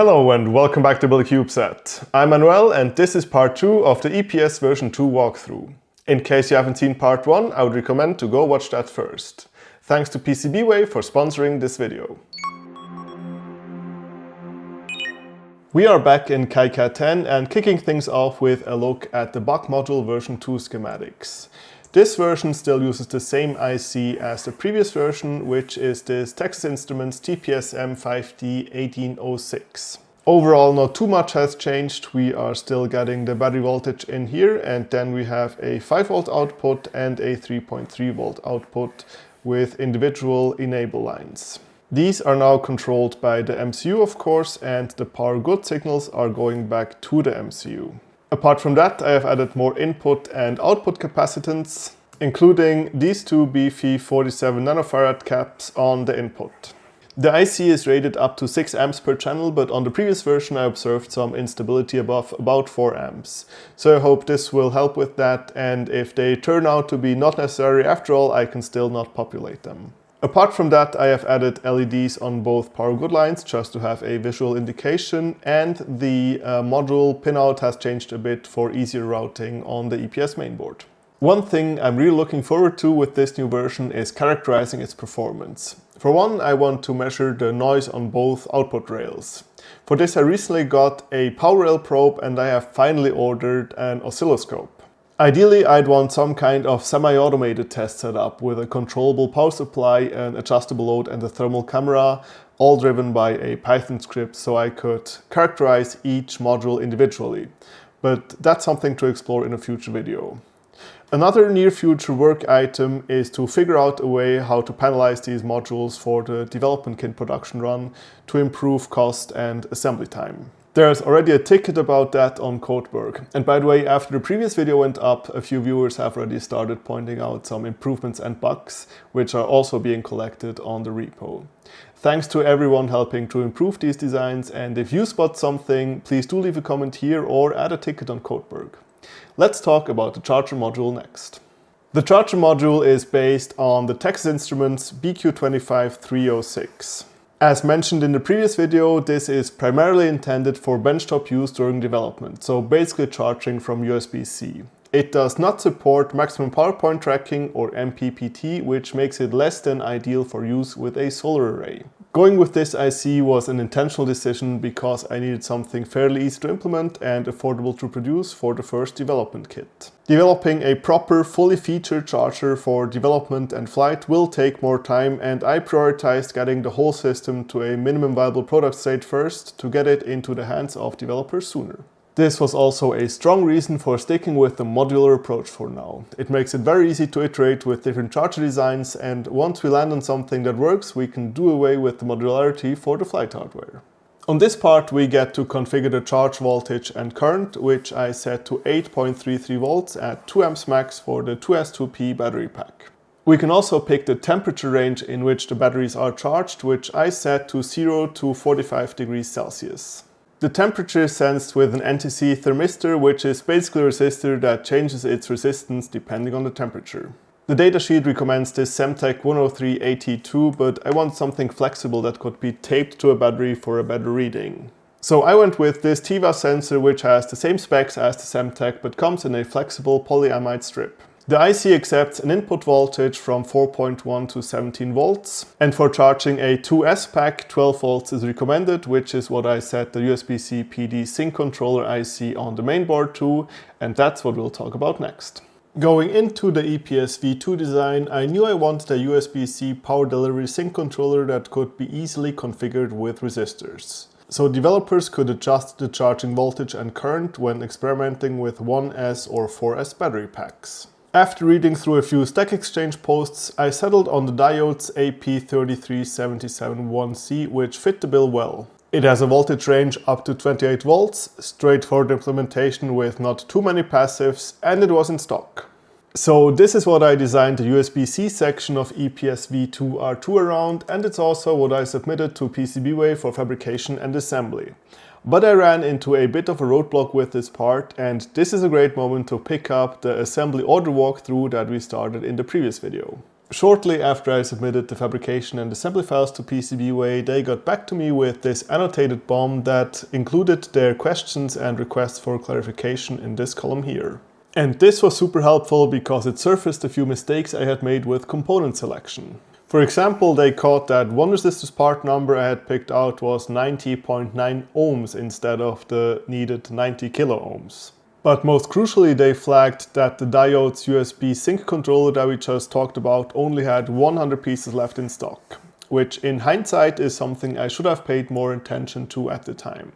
Hello and welcome back to Build CubeSat. I'm Manuel and this is part 2 of the EPS version 2 walkthrough. In case you haven't seen part 1, I would recommend to go watch that first. Thanks to PCBWay for sponsoring this video. We are back in KiCad 10 and kicking things off with a look at the bug module version 2 schematics. This version still uses the same IC as the previous version, which is this Texas Instruments TPSM5D1806. Overall, not too much has changed. We are still getting the battery voltage in here, and then we have a 5V output and a 3.3V output with individual enable lines. These are now controlled by the MCU, of course, and the power good signals are going back to the MCU. Apart from that, I have added more input and output capacitance, including these two beefy 47 nanofarad caps on the input. The IC is rated up to 6 amps per channel, but on the previous version I observed some instability above about 4 amps. So I hope this will help with that, and if they turn out to be not necessary after all, I can still not populate them. Apart from that, I have added LEDs on both power good lines just to have a visual indication, and the module pinout has changed a bit for easier routing on the EPS mainboard. One thing I'm really looking forward to with this new version is characterizing its performance. For one, I want to measure the noise on both output rails. For this I recently got a power rail probe and I have finally ordered an oscilloscope. Ideally, I'd want some kind of semi-automated test setup with a controllable power supply, an adjustable load and a thermal camera, all driven by a Python script so I could characterize each module individually. But that's something to explore in a future video. Another near future work item is to figure out a way how to panelize these modules for the development kit production run to improve cost and assembly time. There's already a ticket about that on Codeberg. And by the way, after the previous video went up, a few viewers have already started pointing out some improvements and bugs, which are also being collected on the repo. Thanks to everyone helping to improve these designs, and if you spot something, please do leave a comment here or add a ticket on Codeberg. Let's talk about the charger module next. The charger module is based on the Texas Instruments BQ25306. As mentioned in the previous video, this is primarily intended for benchtop use during development, so basically charging from USB-C. It does not support maximum power point tracking or MPPT, which makes it less than ideal for use with a solar array. Going with this IC was an intentional decision because I needed something fairly easy to implement and affordable to produce for the first development kit. Developing a proper, fully featured charger for development and flight will take more time, and I prioritized getting the whole system to a minimum viable product state first to get it into the hands of developers sooner. This was also a strong reason for sticking with the modular approach for now. It makes it very easy to iterate with different charger designs, and once we land on something that works, we can do away with the modularity for the flight hardware. On this part we get to configure the charge voltage and current, which I set to 8.33 volts at 2 amps max for the 2S2P battery pack. We can also pick the temperature range in which the batteries are charged, which I set to 0 to 45 degrees Celsius. The temperature is sensed with an NTC thermistor, which is basically a resistor that changes its resistance depending on the temperature. The datasheet recommends this Semtech 103AT2, but I want something flexible that could be taped to a battery for a better reading. So I went with this TIVA sensor, which has the same specs as the Semtech but comes in a flexible polyamide strip. The IC accepts an input voltage from 4.1 to 17 volts, and for charging a 2S pack, 12 volts is recommended, which is what I set the USB-C PD sync controller IC on the mainboard to, and that's what we'll talk about next. Going into the EPS V2 design, I knew I wanted a USB-C power delivery sync controller that could be easily configured with resistors. So developers could adjust the charging voltage and current when experimenting with 1S or 4S battery packs. After reading through a few Stack Exchange posts, I settled on the Diodes AP33771C, which fit the bill well. It has a voltage range up to 28 volts, straightforward implementation with not too many passives, and it was in stock. So this is what I designed the USB-C section of EPS V2 R2 around, and it's also what I submitted to PCBWay for fabrication and assembly. But I ran into a bit of a roadblock with this part, and this is a great moment to pick up the assembly order walkthrough that we started in the previous video. Shortly after I submitted the fabrication and assembly files to PCBWay, they got back to me with this annotated BOM that included their questions and requests for clarification in this column here. And this was super helpful because it surfaced a few mistakes I had made with component selection. For example, they caught that one resistor's part number I had picked out was 90.9 ohms instead of the needed 90 kilo ohms. But most crucially, they flagged that the Diodes USB sync controller that we just talked about only had 100 pieces left in stock, which in hindsight is something I should have paid more attention to at the time.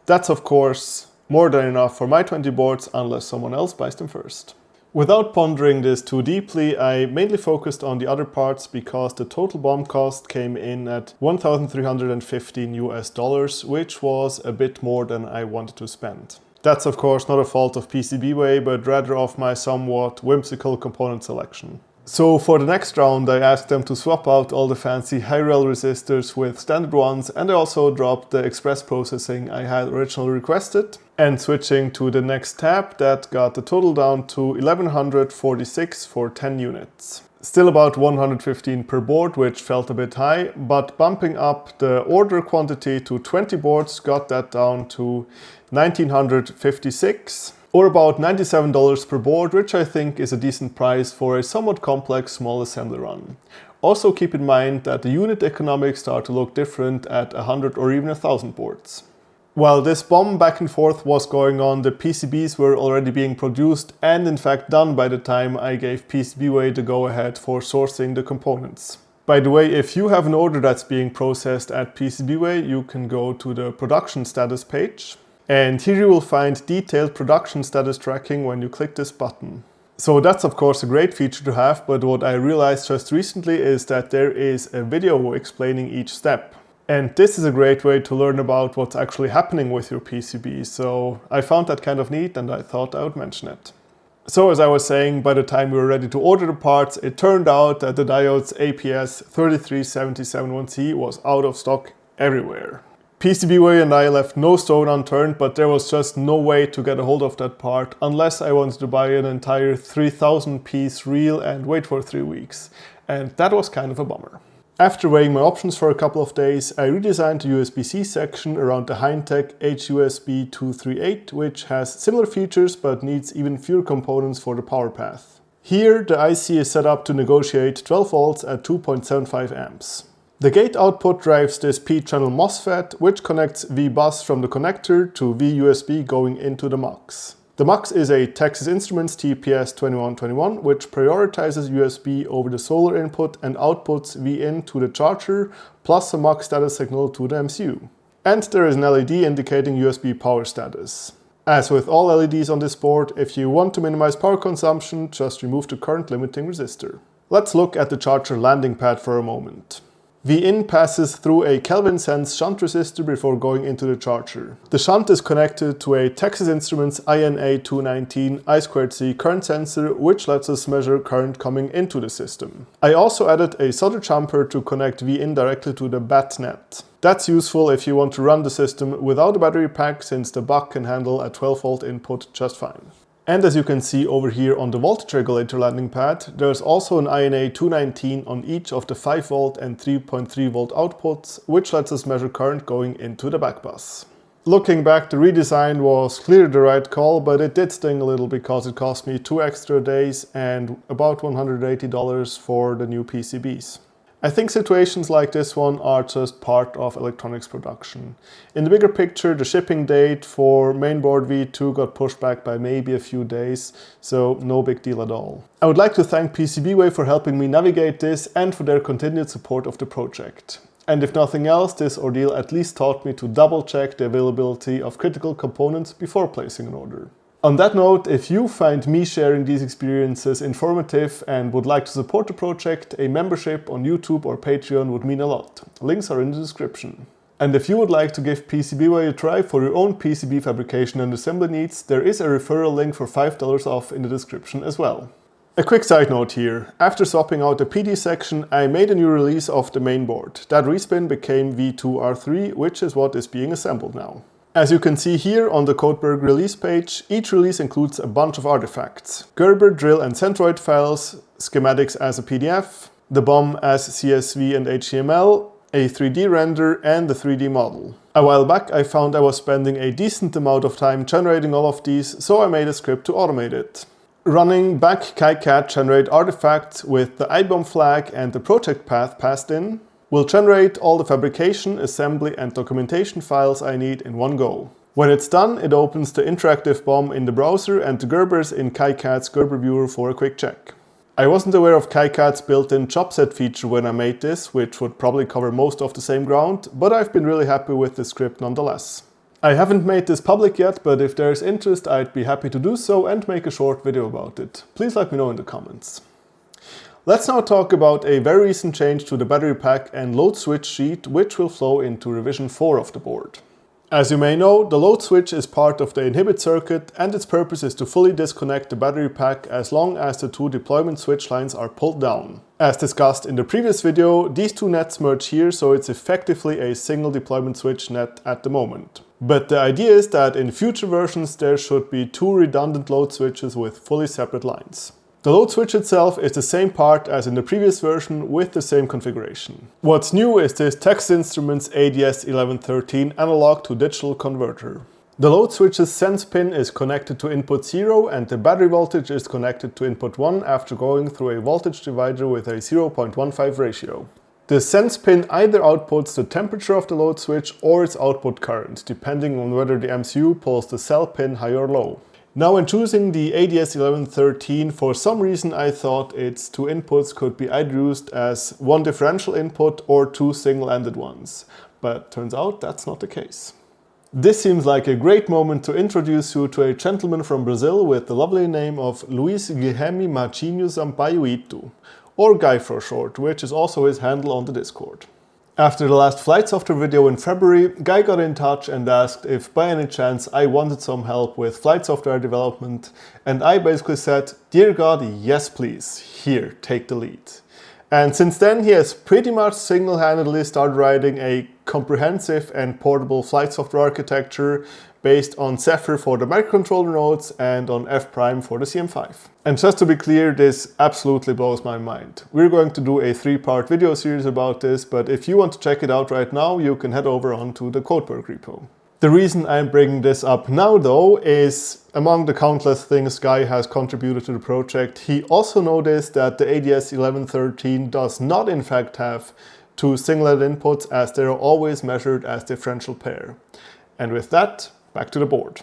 That's of course more than enough for my 20 boards unless someone else buys them first. Without pondering this too deeply, I mainly focused on the other parts because the total BOM cost came in at $1,315 which was a bit more than I wanted to spend. That's of course not a fault of PCBWay, but rather of my somewhat whimsical component selection. So for the next round I asked them to swap out all the fancy high-rel resistors with standard ones, and I also dropped the express processing I had originally requested. And switching to the next tab, that got the total down to 1146 for 10 units. Still about 115 per board, which felt a bit high, but bumping up the order quantity to 20 boards got that down to 1956. Or about $97 per board, which I think is a decent price for a somewhat complex small assembly run. Also keep in mind that the unit economics start to look different at 100 or even 1000 boards. While this BOM back and forth was going on, the PCBs were already being produced and in fact done by the time I gave PCBWay the go-ahead for sourcing the components. By the way, if you have an order that's being processed at PCBWay, you can go to the production status page. And here you will find detailed production status tracking when you click this button. So that's of course a great feature to have, but what I realized just recently is that there is a video explaining each step. And this is a great way to learn about what's actually happening with your PCB, so I found that kind of neat and I thought I would mention it. So as I was saying, by the time we were ready to order the parts, it turned out that the Diodes APS3377C was out of stock everywhere. PCBWay and I left no stone unturned, but there was just no way to get a hold of that part unless I wanted to buy an entire 3000 piece reel and wait for 3 weeks. And that was kind of a bummer. After weighing my options for a couple of days, I redesigned the USB-C section around the Hynetek HUSB238, which has similar features but needs even fewer components for the power path. Here, the IC is set up to negotiate 12 volts at 2.75 amps. The gate output drives this P-channel MOSFET, which connects V-bus from the connector to V-USB going into the MUX. The MUX is a Texas Instruments TPS2121, which prioritizes USB over the solar input and outputs V-in to the charger, plus a MUX status signal to the MCU. And there is an LED indicating USB power status. As with all LEDs on this board, if you want to minimize power consumption, just remove the current limiting resistor. Let's look at the charger landing pad for a moment. V-in passes through a Kelvin sense shunt resistor before going into the charger. The shunt is connected to a Texas Instruments INA219 I2C current sensor, which lets us measure current coming into the system. I also added a solder jumper to connect V-in directly to the BAT net. That's useful if you want to run the system without a battery pack, since the buck can handle a 12 volt input just fine. And as you can see over here on the voltage regulator landing pad, there's also an INA219 on each of the 5 volt and 3.3 volt outputs, which lets us measure current going into the back bus. Looking back, the redesign was clearly the right call, but it did sting a little because it cost me 2 extra days and about $180 for the new PCBs. I think situations like this one are just part of electronics production. In the bigger picture, the shipping date for mainboard V2 got pushed back by maybe a few days, so no big deal at all. I would like to thank PCBWay for helping me navigate this and for their continued support of the project. And if nothing else, this ordeal at least taught me to double check the availability of critical components before placing an order. On that note, if you find me sharing these experiences informative and would like to support the project, a membership on YouTube or Patreon would mean a lot. Links are in the description. And if you would like to give PCBWay a try for your own PCB fabrication and assembly needs, there is a referral link for $5 off in the description as well. A quick side note here. After swapping out the PD section, I made a new release of the mainboard. That respin became V2R3, which is what is being assembled now. As you can see here on the Codeberg release page, each release includes a bunch of artifacts. Gerber, drill and centroid files, schematics as a PDF, the BOM as CSV and HTML, a 3D render and the 3D model. A while back I found I was spending a decent amount of time generating all of these, so I made a script to automate it. Running back KiCad generate artifacts with the IBOM flag and the project path passed in will generate all the fabrication, assembly and documentation files I need in one go. When it's done, it opens the interactive BOM in the browser and the Gerbers in KiCad's Gerber viewer for a quick check. I wasn't aware of KiCad's built-in CubeSat feature when I made this, which would probably cover most of the same ground, but I've been really happy with the script nonetheless. I haven't made this public yet, but if there's interest, I'd be happy to do so and make a short video about it. Please let me know in the comments. Let's now talk about a very recent change to the battery pack and load switch sheet, which will flow into revision 4 of the board. As you may know, the load switch is part of the inhibit circuit and its purpose is to fully disconnect the battery pack as long as the two deployment switch lines are pulled down. As discussed in the previous video, these two nets merge here, so it's effectively a single deployment switch net at the moment. But the idea is that in future versions there should be two redundant load switches with fully separate lines. The load switch itself is the same part as in the previous version with the same configuration. What's new is this Texas Instruments ADS1115 analog to digital converter. The load switch's sense pin is connected to input 0 and the battery voltage is connected to input 1 after going through a voltage divider with a 0.15 ratio. The sense pin either outputs the temperature of the load switch or its output current, depending on whether the MCU pulls the cell pin high or low. Now when choosing the ADS1113, for some reason I thought its two inputs could be either used as one differential input or two single-ended ones, but turns out that's not the case. This seems like a great moment to introduce you to a gentleman from Brazil with the lovely name of Luis Guilherme Martinho Sampaio, or Guy for short, which is also his handle on the Discord. After the last flight software video in February, Guy got in touch and asked if by any chance I wanted some help with flight software development, and I basically said, "Dear God, yes please, here, take the lead." And since then he has pretty much single-handedly started writing a comprehensive and portable flight software architecture based on Zephyr for the microcontroller nodes and on F' for the CM5. And just to be clear, this absolutely blows my mind. We're going to do a 3-part video series about this, but if you want to check it out right now, you can head over onto the Codeberg repo. The reason I'm bringing this up now though is, among the countless things Guy has contributed to the project, he also noticed that the ADS1113 does not in fact have two single-ended inputs as they are always measured as differential pair. And with that, back to the board.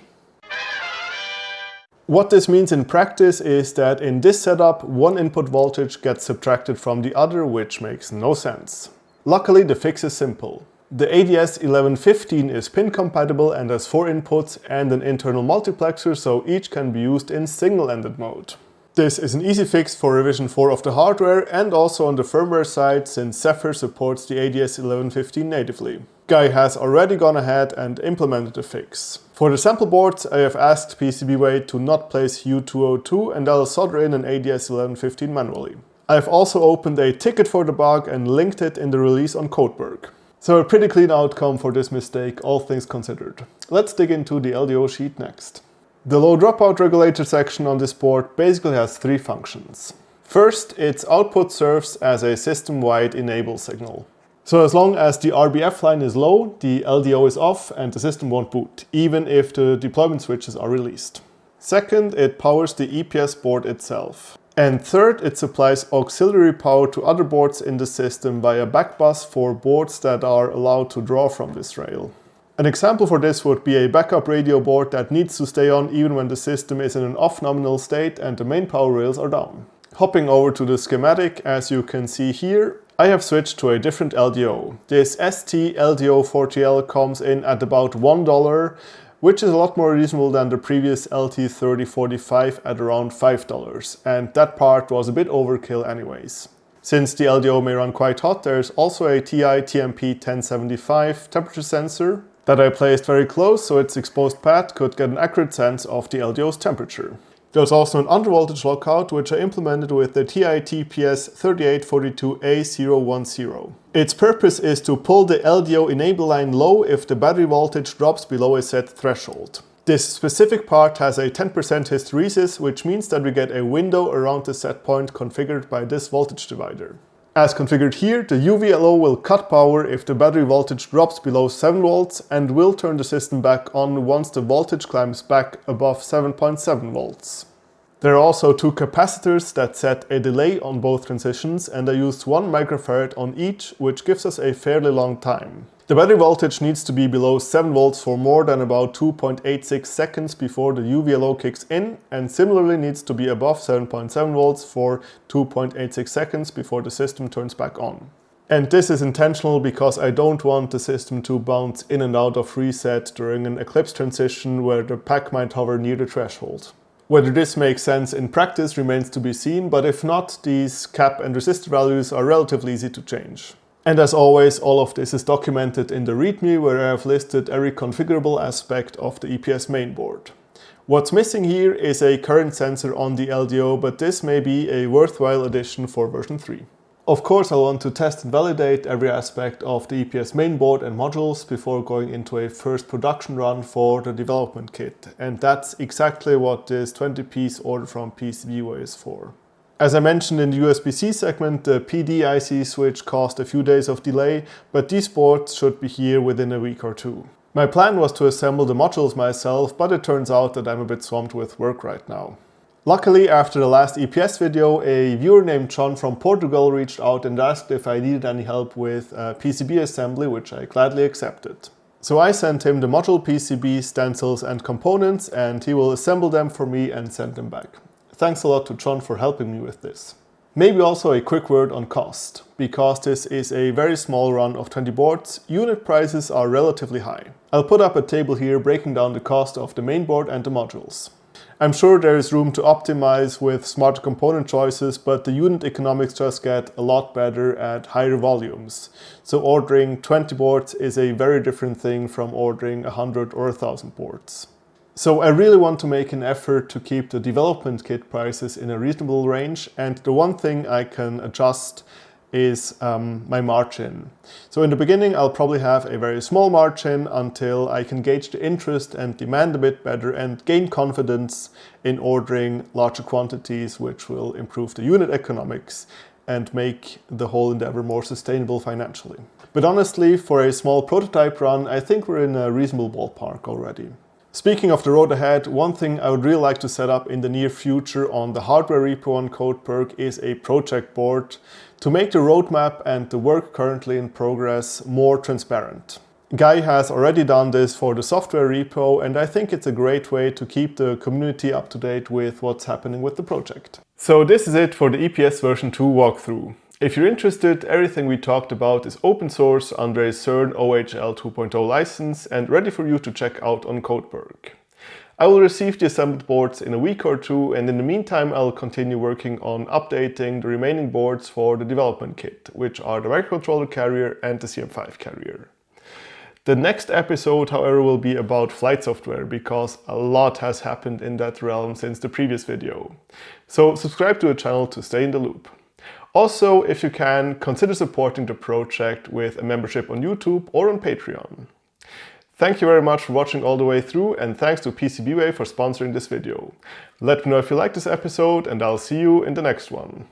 What this means in practice is that in this setup, one input voltage gets subtracted from the other, which makes no sense. Luckily, the fix is simple. The ADS1115 is pin compatible and has 4 inputs and an internal multiplexer, so each can be used in single-ended mode. This is an easy fix for revision 4 of the hardware and also on the firmware side, since Zephyr supports the ADS1115 natively. Guy has already gone ahead and implemented the fix. For the sample boards, I have asked PCBWay to not place U202 and I'll solder in an ADS1115 manually. I have also opened a ticket for the bug and linked it in the release on Codeberg. So a pretty clean outcome for this mistake, all things considered. Let's dig into the LDO sheet next. The low dropout regulator section on this board basically has 3 functions. First, its output serves as a system-wide enable signal. So as long as the RBF line is low, the LDO is off and the system won't boot, even if the deployment switches are released. Second, it powers the EPS board itself. And third, it supplies auxiliary power to other boards in the system via backbus for boards that are allowed to draw from this rail. An example for this would be a backup radio board that needs to stay on even when the system is in an off nominal state and the main power rails are down. Hopping over to the schematic, as you can see here, I have switched to a different LDO. This ST LDO40L comes in at about $1, which is a lot more reasonable than the previous LT3045 at around $5, and that part was a bit overkill anyways. Since the LDO may run quite hot, there's also a TI TMP1075 temperature sensor that I placed very close so its exposed pad could get an accurate sense of the LDO's temperature. There's also an undervoltage lockout, which I implemented with the TI-TPS3842A010. Its purpose is to pull the LDO enable line low if the battery voltage drops below a set threshold. This specific part has a 10% hysteresis, which means that we get a window around the set point configured by this voltage divider. As configured here, the UVLO will cut power if the battery voltage drops below 7 volts and will turn the system back on once the voltage climbs back above 7.7 volts. There are also two capacitors that set a delay on both transitions, and I used 1 microfarad on each, which gives us a fairly long time. The battery voltage needs to be below 7 volts for more than about 2.86 seconds before the UVLO kicks in, and similarly needs to be above 7.7 volts for 2.86 seconds before the system turns back on. And this is intentional because I don't want the system to bounce in and out of reset during an eclipse transition where the pack might hover near the threshold. Whether this makes sense in practice remains to be seen, but if not, these cap and resistor values are relatively easy to change. And as always, all of this is documented in the README, where I have listed every configurable aspect of the EPS mainboard. What's missing here is a current sensor on the LDO, but this may be a worthwhile addition for version 3. Of course, I'll want to test and validate every aspect of the EPS mainboard and modules before going into a first production run for the development kit, and that's exactly what this 20-piece order from PCBWay is for. As I mentioned in the USB-C segment, the PD IC switch caused a few days of delay, but these boards should be here within a week or two. My plan was to assemble the modules myself, but it turns out that I'm a bit swamped with work right now. Luckily, after the last EPS video, a viewer named John from Portugal reached out and asked if I needed any help with PCB assembly, which I gladly accepted. So I sent him the module PCB, stencils and components, and he will assemble them for me and send them back. Thanks a lot to John for helping me with this. Maybe also a quick word on cost. Because this is a very small run of 20 boards, unit prices are relatively high. I'll put up a table here breaking down the cost of the mainboard and the modules. I'm sure there is room to optimize with smarter component choices, but the unit economics just get a lot better at higher volumes. So ordering 20 boards is a very different thing from ordering 100 or 1000 boards. So I really want to make an effort to keep the development kit prices in a reasonable range, and the one thing I can adjust is my margin. So in the beginning I'll probably have a very small margin until I can gauge the interest and demand a bit better and gain confidence in ordering larger quantities, which will improve the unit economics and make the whole endeavor more sustainable financially. But honestly, for a small prototype run, I think we're in a reasonable ballpark already. Speaking of the road ahead, one thing I would really like to set up in the near future on the hardware repo on CodePerk is a project board to make the roadmap and the work currently in progress more transparent. Guy has already done this for the software repo, and I think it's a great way to keep the community up to date with what's happening with the project. So this is it for the EPS version 2 walkthrough. If you're interested, everything we talked about is open source under a CERN OHL 2.0 license and ready for you to check out on CodePerk. I will receive the assembled boards in a week or two, and in the meantime I'll continue working on updating the remaining boards for the development kit, which are the microcontroller carrier and the CM5 carrier. The next episode, however, will be about flight software, because a lot has happened in that realm since the previous video. So subscribe to the channel to stay in the loop. Also, if you can, consider supporting the project with a membership on YouTube or on Patreon. Thank you very much for watching all the way through, and thanks to PCBWay for sponsoring this video. Let me know if you liked this episode, and I'll see you in the next one.